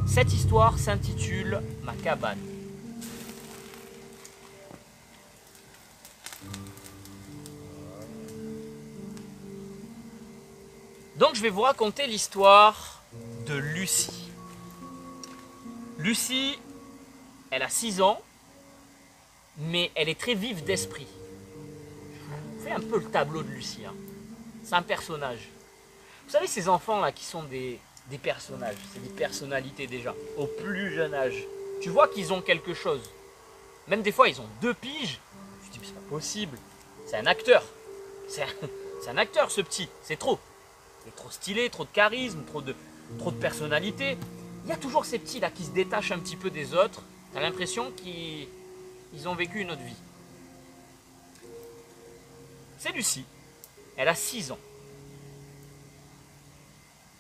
Cette histoire s'intitule Ma cabane. Donc je vais vous raconter l'histoire de Lucie. Lucie, elle a 6 ans, mais elle est très vive d'esprit. Je vous fais un peu le tableau de Lucie. Hein. C'est un personnage. Vous savez ces enfants là qui sont des personnages, c'est des personnalités déjà, au plus jeune âge. Tu vois qu'ils ont quelque chose. Même des fois ils ont 2 piges. Je dis mais c'est pas possible. C'est un acteur. C'est un acteur ce petit, c'est trop. Il est trop stylé, trop de charisme, trop de personnalité. Il y a toujours ces petits là qui se détachent un petit peu des autres. Tu as l'impression qu'ils ont vécu une autre vie. C'est Lucie. Elle a 6 ans.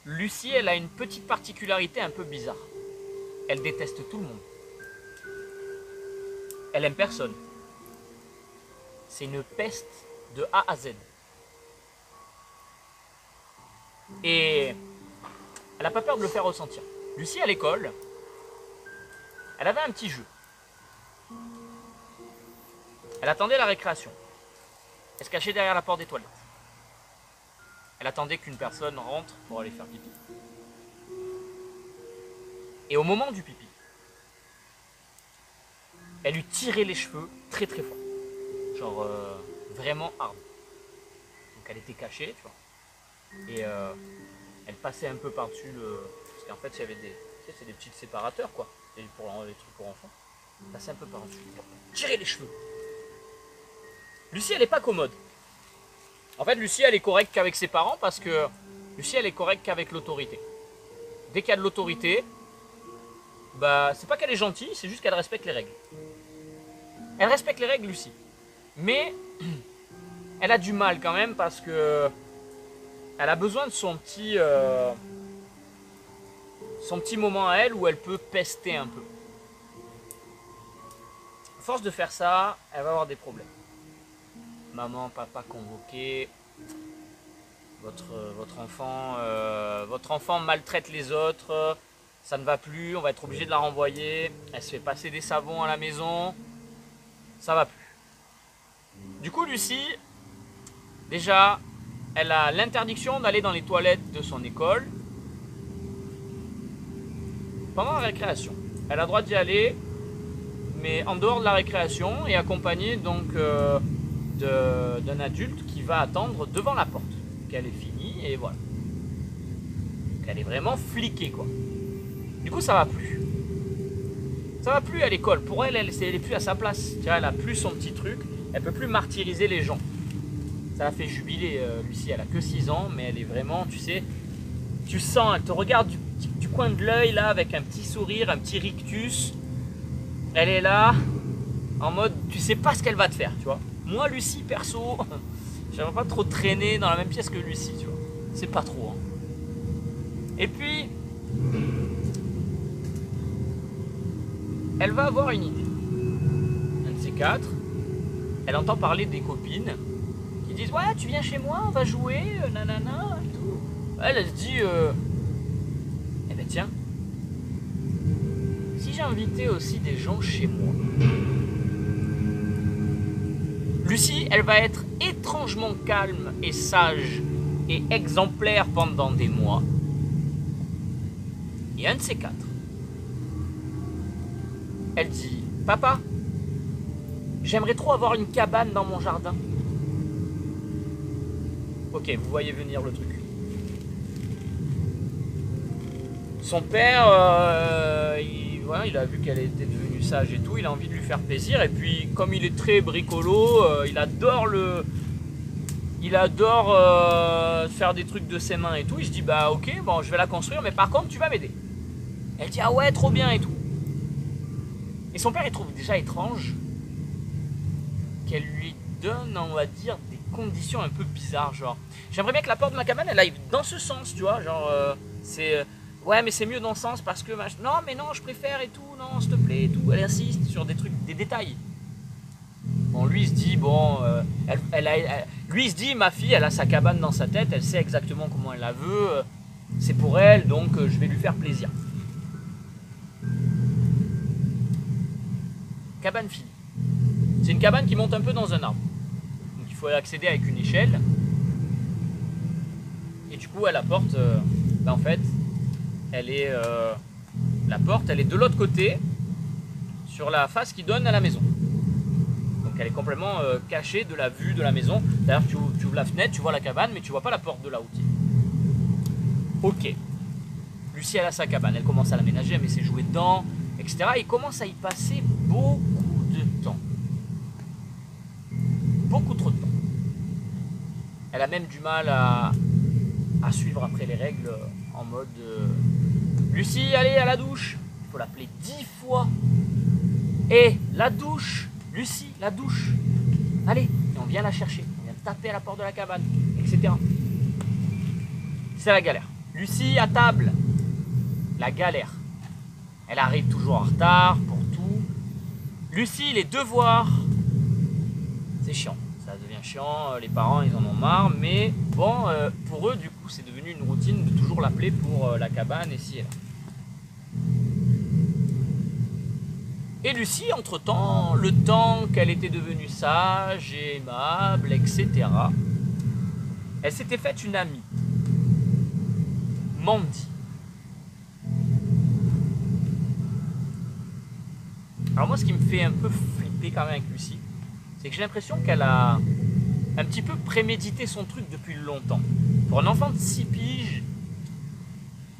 Lucie, elle a une petite particularité un peu bizarre. Elle déteste tout le monde. Elle aime personne. C'est une peste de A à Z. Et elle n'a pas peur de le faire ressentir. Lucie, à l'école, elle avait un petit jeu. Elle attendait la récréation. Elle se cachait derrière la porte des toilettes. Elle attendait qu'une personne rentre pour aller faire pipi. Et au moment du pipi, elle lui tirait les cheveux très très fort. Genre vraiment hard. Donc elle était cachée, tu vois. Et elle passait un peu par-dessus le... Parce qu'en fait, il y avait des... Tu sais, c'est des petits séparateurs, quoi. Et pour les trucs pour enfants. Elle passait un peu par-dessus. Tirer les cheveux. Lucie, elle n'est pas commode. En fait, Lucie, elle est correcte qu'avec ses parents parce que Lucie, elle est correcte qu'avec l'autorité. Dès qu'il y a de l'autorité, bah, c'est pas qu'elle est gentille, c'est juste qu'elle respecte les règles. Elle respecte les règles, Lucie. Mais elle a du mal quand même parce que elle a besoin de son petit moment à elle où elle peut pester un peu. À force de faire ça, elle va avoir des problèmes. Maman, papa convoqué, votre enfant maltraite les autres, ça ne va plus, on va être obligé de la renvoyer, elle se fait passer des savons à la maison, ça va plus. Du coup, Lucie, déjà, elle a l'interdiction d'aller dans les toilettes de son école pendant la récréation. Elle a le droit d'y aller, mais en dehors de la récréation et accompagnée donc d'un adulte qui va attendre devant la porte qu'elle est finie et voilà. Donc elle est vraiment fliquée quoi. Du coup ça va plus. Ça va plus à l'école. Pour elle, elle est plus à sa place. Tu vois, elle a plus son petit truc. Elle peut plus martyriser les gens. Ça la fait jubiler Lucie. Elle a que 6 ans, mais elle est vraiment, tu sais, tu sens, elle te regarde du coin de l'œil là avec un petit sourire, un petit rictus. Elle est là en mode, tu sais pas ce qu'elle va te faire, tu vois. Moi, Lucie, perso, j'aimerais pas trop traîner dans la même pièce que Lucie, tu vois. C'est pas trop. Hein. Et puis, elle va avoir une idée. Un de ces 4, elle entend parler des copines qui disent « Ouais, tu viens chez moi, on va jouer, nanana, et tout. » Elle se dit « Eh ben tiens, si j'invitais aussi des gens chez moi. » Lucie, elle va être étrangement calme et sage et exemplaire pendant des mois. Et un de ces 4, elle dit « Papa, j'aimerais trop avoir une cabane dans mon jardin. » Ok, vous voyez venir le truc. Son père, il a vu qu'elle était devenue sage et tout, il a envie de lui faire plaisir. Et puis, comme il est très bricolo, il adore faire des trucs de ses mains et tout. Il se dit, bah ok, bon, je vais la construire, mais par contre, tu vas m'aider. Elle dit, ah ouais, trop bien et tout. Et son père, il trouve déjà étrange qu'elle lui donne, on va dire, des conditions un peu bizarres, genre. J'aimerais bien que la porte de ma cabane, elle aille dans ce sens, tu vois, genre, ouais, mais c'est mieux dans ce sens parce que, non, mais non, je préfère et tout, non, s'il te plaît et tout. Elle insiste sur des trucs, des détails. Bon, lui, il se dit, bon, lui, il se dit, ma fille, elle a sa cabane dans sa tête, elle sait exactement comment elle la veut, c'est pour elle, donc je vais lui faire plaisir. cabane finie. C'est une cabane qui monte un peu dans un arbre. Donc il faut accéder avec une échelle. Et du coup, à la porte, en fait, elle est, la porte, elle est de l'autre côté, sur la face qui donne à la maison. Donc elle est complètement cachée de la vue de la maison. D'ailleurs, tu ouvres la fenêtre, tu vois la cabane, mais tu vois pas la porte de là où tu es. Ok. Lucie, elle a sa cabane, elle commence à l'aménager, elle met ses jouets dedans, etc. Il commence à y passer beaucoup de temps. Beaucoup trop de temps. Elle a même du mal à suivre après les règles en mode Lucie, allez à la douche. Il faut l'appeler 10 fois. Et la douche, Lucie, la douche. Allez, et on vient la chercher. On vient taper à la porte de la cabane, etc. C'est la galère. Lucie à table. La galère. Elle arrive toujours en retard pour tout. Lucie, les devoirs. C'est chiant. Ça devient chiant. Les parents, ils en ont marre. Mais bon, pour eux, du coup, c'est devenu une routine de toujours l'appeler pour la cabane et ci et là. Et Lucie, entre-temps, le temps qu'elle était devenue sage et aimable, etc., elle s'était faite une amie. Mandy. Alors moi, ce qui me fait un peu flipper quand même avec Lucie, c'est que j'ai l'impression qu'elle a un petit peu prémédité son truc depuis longtemps. Pour un enfant de 6 piges,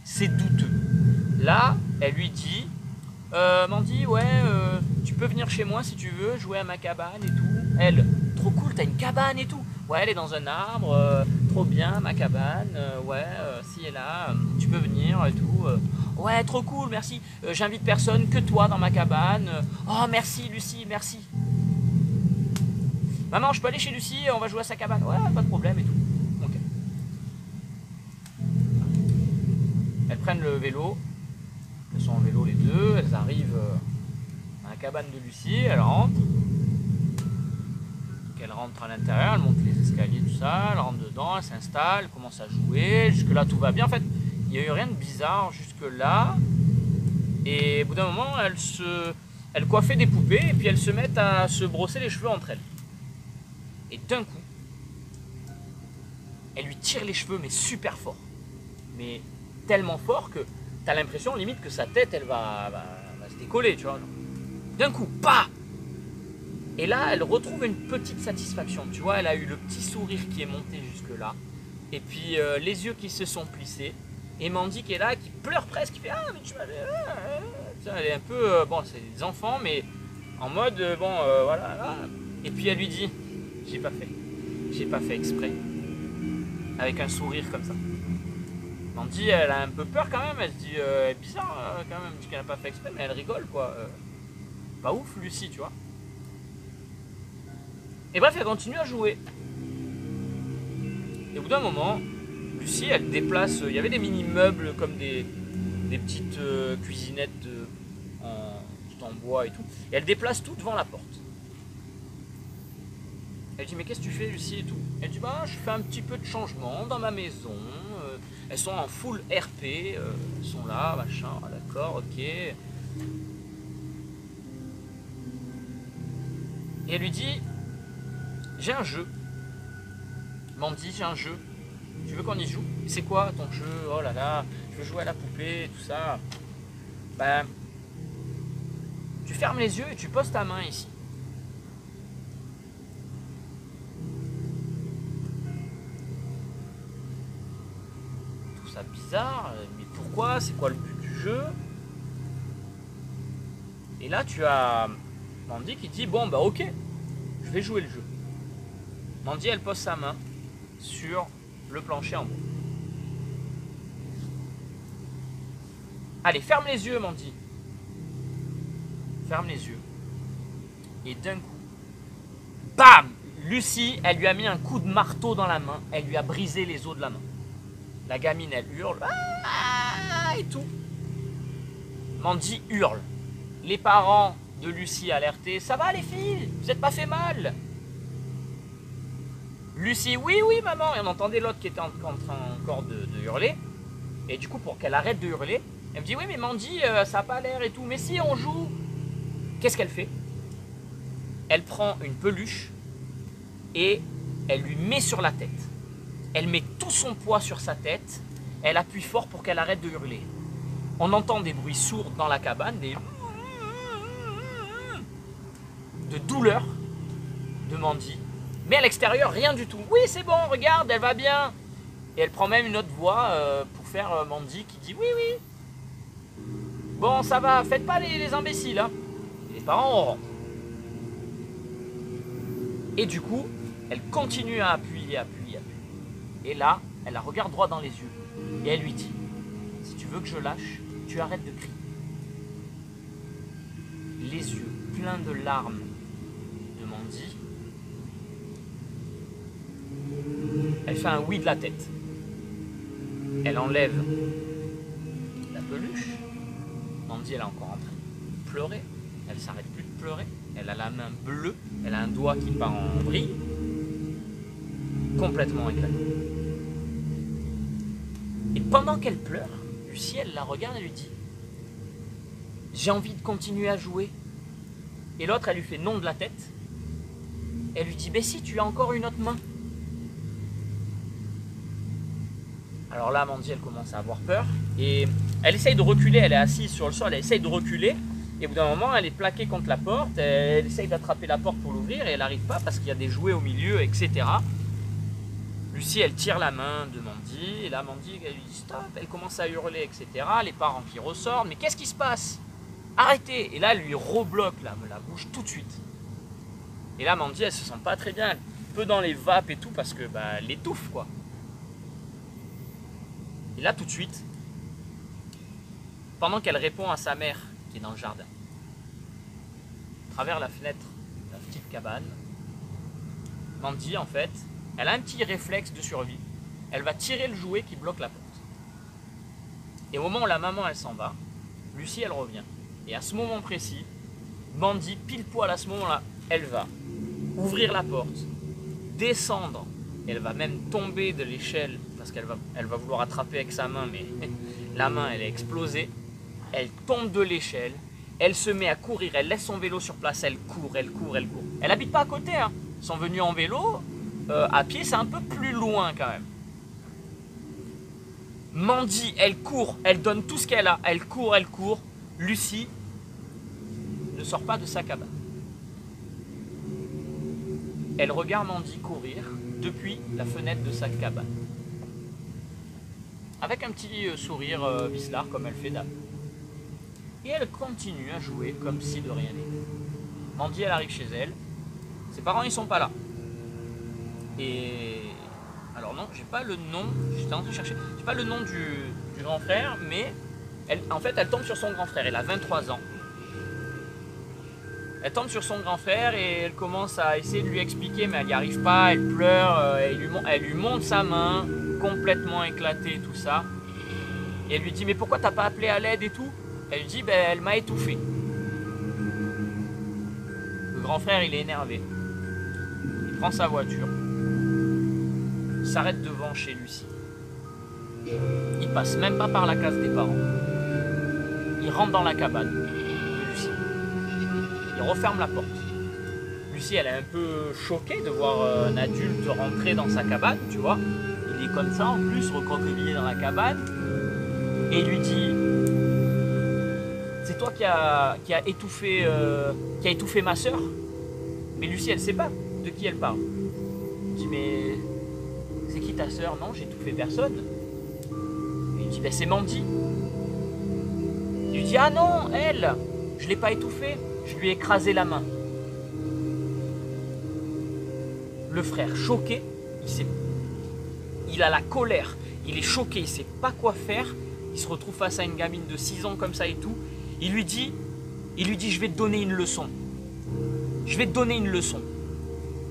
c'est douteux. Là, elle lui dit, Mandy, ouais, tu peux venir chez moi si tu veux, jouer à ma cabane et tout. Elle, trop cool, t'as une cabane et tout. Ouais, elle est dans un arbre, trop bien, ma cabane, ouais, si elle est là, tu peux venir et tout. Ouais, trop cool, merci. J'invite personne que toi dans ma cabane. Oh, merci Lucie, merci. Maman, je peux aller chez Lucie, on va jouer à sa cabane. Ouais, pas de problème et tout. Ok. Elles prennent le vélo. Elles sont en vélo les deux. Elles arrivent à la cabane de Lucie. Elles rentrent. Elle rentre à l'intérieur, elle monte les escaliers, tout ça. Elle rentre dedans, elle s'installe, elle commence à jouer. Jusque-là, tout va bien. En fait, il n'y a eu rien de bizarre jusque-là. Et au bout d'un moment, elle coiffait des poupées et puis elles se mettent à se brosser les cheveux entre elles. Et d'un coup, elle lui tire les cheveux, mais super fort. Mais tellement fort que tu as l'impression, limite, que sa tête, elle va se décoller, tu vois. D'un coup, pas. Et là, elle retrouve une petite satisfaction. Tu vois, elle a eu le petit sourire qui est monté jusque-là. Et puis, les yeux qui se sont plissés. Et Mandy qui est là, qui pleure presque, qui fait « Ah, mais tu m'avais... Elle est un peu... bon, c'est des enfants, mais en mode... voilà, là. » Et puis, elle lui dit « J'ai pas fait. J'ai pas fait exprès. » Avec un sourire comme ça. Mandy, elle a un peu peur quand même. Elle se dit « Bizarre, quand même, qu'elle n'a pas fait exprès. » Mais elle rigole, quoi. Pas ouf, Lucie, tu vois. Et bref, elle continue à jouer. Et au bout d'un moment, Lucie, elle déplace... Il y avait des mini-meubles comme des petites cuisinettes en bois et tout. Et elle déplace tout devant la porte. Elle dit, mais qu'est-ce que tu fais, Lucie, et tout? Elle dit, bah, je fais un petit peu de changement dans ma maison. Elles sont en full RP. Elles sont là, machin, d'accord, ok. Et elle lui dit... J'ai un jeu. Mandy, j'ai un jeu. Tu veux qu'on y joue? C'est quoi ton jeu? Oh là là, je veux jouer à la poupée, tout ça. Ben, tu fermes les yeux et tu poses ta main ici. Je trouve ça bizarre, mais pourquoi? C'est quoi le but du jeu? Et là, tu as Mandy qui dit, bon, bah ok, je vais jouer le jeu. Mandy, elle pose sa main sur le plancher en bois. Allez, ferme les yeux, Mandy. Ferme les yeux. Et d'un coup, bam! Lucie, elle lui a mis un coup de marteau dans la main. Elle lui a brisé les os de la main. La gamine, elle hurle. Ah, et tout. Mandy hurle. Les parents de Lucie alertés. Ça va les filles? Vous n'êtes pas fait mal? Lucie, oui, oui, maman. Et on entendait l'autre qui était en train encore de hurler. Et du coup, pour qu'elle arrête de hurler, elle me dit, oui, mais Mandy, ça n'a pas l'air et tout. Mais si, on joue. Qu'est-ce qu'elle fait? elle prend une peluche et elle lui met sur la tête. Elle met tout son poids sur sa tête, elle appuie fort pour qu'elle arrête de hurler. On entend des bruits sourds dans la cabane, de douleur de Mandy. Mais à l'extérieur, rien du tout. Oui, c'est bon, regarde, elle va bien. Et elle prend même une autre voix pour faire Mandy qui dit oui, oui. Bon, ça va, faites pas les imbéciles. Hein. Les parents auront. Et du coup, elle continue à appuyer. Et là, elle la regarde droit dans les yeux. Et elle lui dit, si tu veux que je lâche, tu arrêtes de crier. Les yeux pleins de larmes de Mandy. Elle fait un oui de la tête. Elle enlève la peluche. Mandy, elle est encore en train de pleurer. Elle ne s'arrête plus de pleurer. Elle a la main bleue. Elle a un doigt qui part en vrille. Complètement éclatée. Et pendant qu'elle pleure, Lucie, elle la regarde et lui dit « J'ai envie de continuer à jouer. » Et l'autre, elle lui fait non de la tête. Elle lui dit « Ben si, tu as encore une autre main. » Alors là, Mandy, elle commence à avoir peur. Et elle essaye de reculer, elle est assise sur le sol, elle essaye de reculer. Et au bout d'un moment, elle est plaquée contre la porte. Elle essaye d'attraper la porte pour l'ouvrir et elle n'arrive pas parce qu'il y a des jouets au milieu, etc. Lucie, elle tire la main de Mandy. Et là, Mandy, elle lui dit stop. Elle commence à hurler, etc. Les parents qui ressortent. Mais qu'est-ce qui se passe? Arrêtez! Et là, elle lui rebloque la bouche tout de suite. Et là, Mandy, elle se sent pas très bien. Elle est un peu dans les vapes et tout parce que elle étouffe, quoi. Et là, tout de suite, pendant qu'elle répond à sa mère qui est dans le jardin, à travers la fenêtre de la petite cabane, Mandy, en fait, elle a un petit réflexe de survie. Elle va tirer le jouet qui bloque la porte. Et au moment où la maman, elle s'en va, Lucie, elle revient. Et à ce moment précis, Mandy, pile poil à ce moment-là, elle va ouvrir la porte, descendre, elle va même tomber de l'échelle parce qu'elle va vouloir attraper avec sa main, mais la main, elle est explosée. Elle tombe de l'échelle, elle se met à courir, elle laisse son vélo sur place, elle court. Elle habite pas à côté, hein. Ils sont venus en vélo, à pied, c'est un peu plus loin quand même. Mandy, elle court, elle donne tout ce qu'elle a, elle court. Lucie ne sort pas de sa cabane. Elle regarde Mandy courir depuis la fenêtre de sa cabane. Avec un petit sourire vicelard comme elle fait d'hab. Et elle continue à jouer comme si de rien n'était. Mandy, elle arrive chez elle. Ses parents, ils sont pas là. Et alors non, j'ai pas le nom. J'étais en train de chercher. J'ai pas le nom du grand frère, mais en fait, elle tombe sur son grand frère. Elle a 23 ans. Elle tombe sur son grand frère et elle commence à essayer de lui expliquer, mais elle n'y arrive pas. Elle pleure. Elle lui montre sa main, complètement éclatée, tout ça. Et elle lui dit, mais pourquoi t'as pas appelé à l'aide et tout? Elle lui dit, elle m'a étouffé. Le grand frère, il est énervé. Il prend sa voiture. Il s'arrête devant chez Lucie. Il passe même pas par la case des parents. Il rentre dans la cabane de Lucie. Il referme la porte. Lucie, elle est un peu choquée de voir un adulte rentrer dans sa cabane, tu vois. Il est comme ça en plus, recroquevillé dans la cabane. Et il lui dit, c'est toi qui a étouffé ma soeur. Mais Lucie, elle ne sait pas de qui elle parle. Il dit, mais c'est qui ta soeur? Non, j'ai étouffé personne. Et il dit, c'est Mandy. Il lui dit, ah non, elle, je ne l'ai pas étouffée, je lui ai écrasé la main. Le frère, choqué, il a la colère, il est choqué, il ne sait pas quoi faire. Il se retrouve face à une gamine de 6 ans comme ça et tout. Il lui dit, je vais te donner une leçon. Je vais te donner une leçon.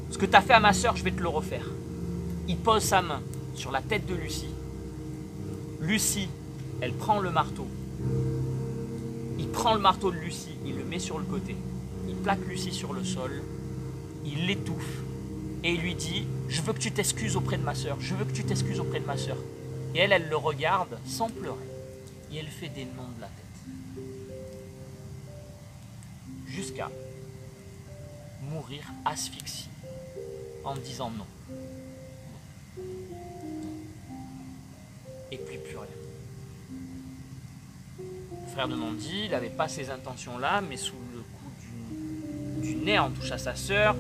Ce que tu as fait à ma soeur, je vais te le refaire. Il pose sa main sur la tête de Lucie. Lucie, elle prend le marteau. Il prend le marteau de Lucie, il le met sur le côté. Il plaque Lucie sur le sol. Il l'étouffe. Et il lui dit, je veux que tu t'excuses auprès de ma soeur. Je veux que tu t'excuses auprès de ma soeur. Et elle le regarde sans pleurer. Et elle fait des noms de la tête. Jusqu'à mourir asphyxié en disant non. Et puis plus rien. Le frère de Mandy, il n'avait pas ces intentions-là, mais sous le coup du nez, on touche à sa sœur,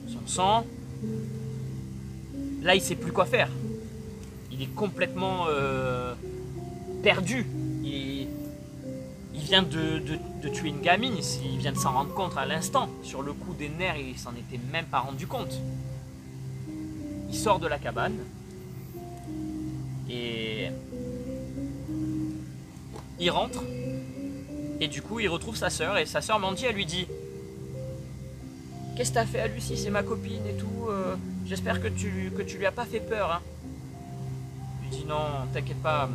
son sang. Là, il ne sait plus quoi faire. Il est complètement perdu. Il vient de tuer une gamine, il vient de s'en rendre compte à l'instant. Sur le coup des nerfs, il s'en était même pas rendu compte. Il sort de la cabane et il rentre. Et du coup, il retrouve sa sœur et sa sœur Mandy, elle lui dit: qu'est-ce que t'as fait à Lucie? C'est ma copine et tout. J'espère que tu lui as pas fait peur. Hein. Il dit: non, t'inquiète pas.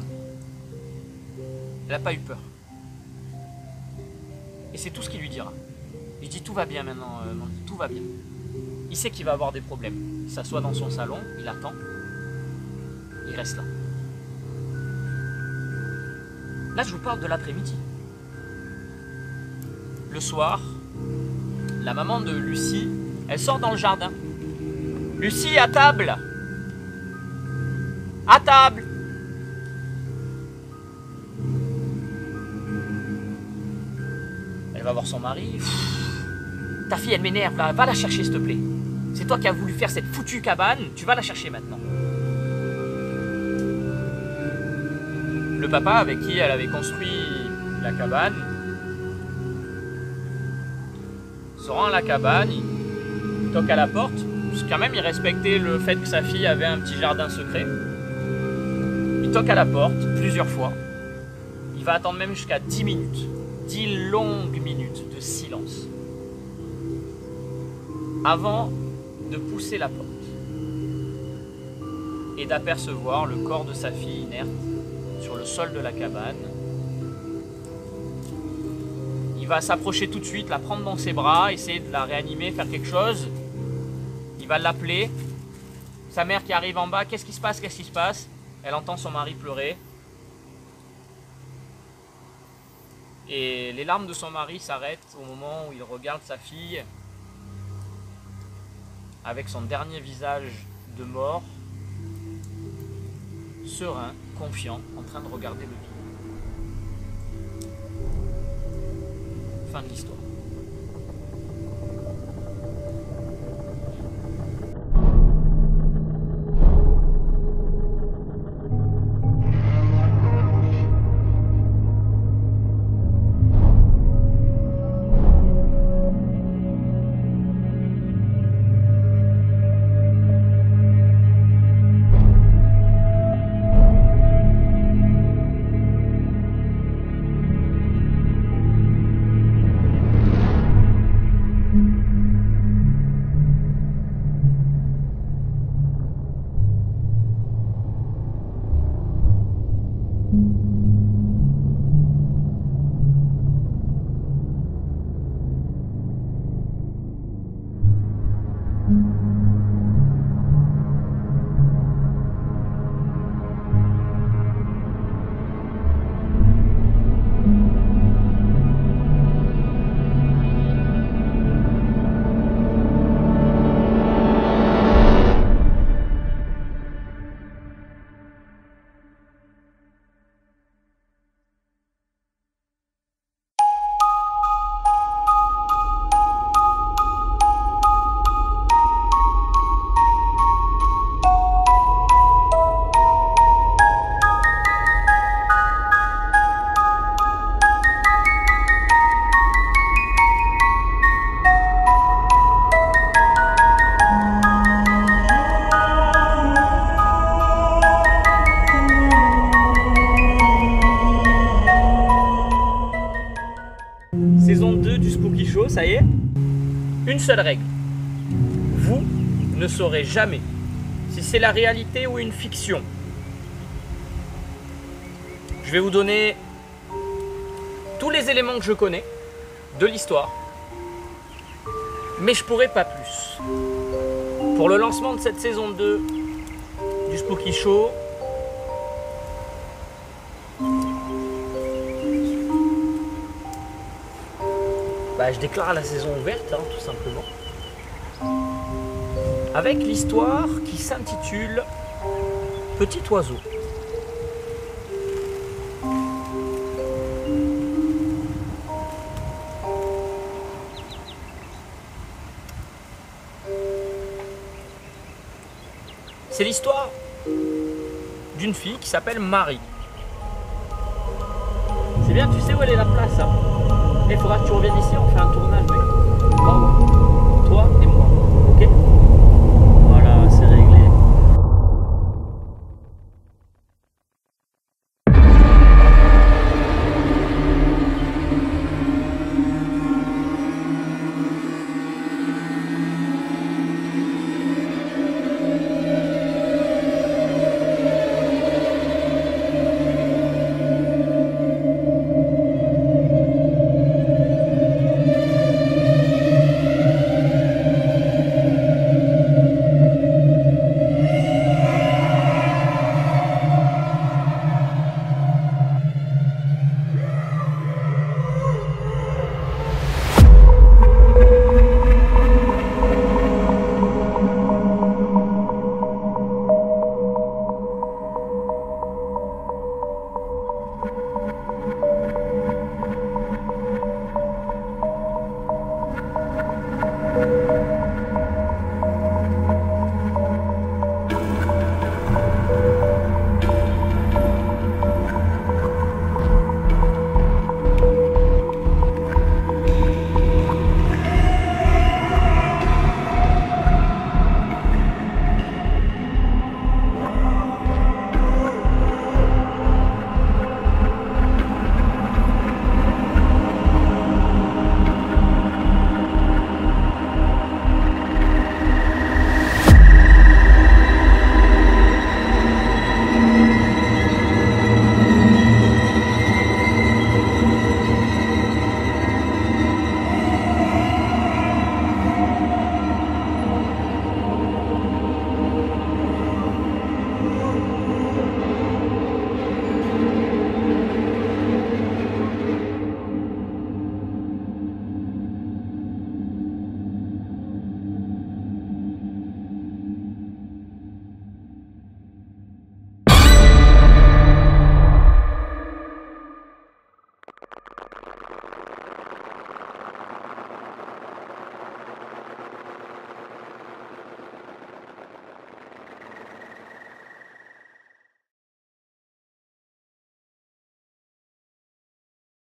Elle a pas eu peur. Et c'est tout ce qu'il lui dira. Il dit: tout va bien maintenant, Mandy, tout va bien. Il sait qu'il va avoir des problèmes. Il s'assoit dans son salon, il attend. Il reste là. Là, je vous parle de l'après-midi. Le soir, la maman de Lucie, elle sort dans le jardin. Lucie, à table! À table! Elle va voir son mari. Ta fille, elle m'énerve, là. Va la chercher, s'il te plaît. C'est toi qui as voulu faire cette foutue cabane, tu vas la chercher maintenant. Le papa avec qui elle avait construit la cabane se rend à la cabane, il toque à la porte, parce que quand même il respectait le fait que sa fille avait un petit jardin secret. Il toque à la porte plusieurs fois, il va attendre même jusqu'à 10 minutes, 10 longues minutes de silence, avant de pousser la porte et d'apercevoir le corps de sa fille inerte sur le sol de la cabane. Il va s'approcher tout de suite, la prendre dans ses bras, essayer de la réanimer, faire quelque chose. Il va l'appeler. Sa mère qui arrive en bas: qu'est-ce qui se passe? Qu'est-ce qui se passe? Elle entend son mari pleurer. Et les larmes de son mari s'arrêtent au moment où il regarde sa fille avec son dernier visage de mort, serein, confiant, en train de regarder le vide. Fin de l'histoire. Saison 2 du Spooky Show, ça y est. Une seule règle. Vous ne saurez jamais si c'est la réalité ou une fiction. Je vais vous donner tous les éléments que je connais de l'histoire, mais je pourrai pas plus. Pour le lancement de cette saison 2 du Spooky Show, je déclare la saison ouverte, hein, tout simplement. Avec l'histoire qui s'intitule Petit oiseau. C'est l'histoire d'une fille qui s'appelle Marie. C'est bien, tu sais où elle est la place, hein. Il faudra que tu reviennes ici, on fait un tournage, mec. Bravo. Toi et moi.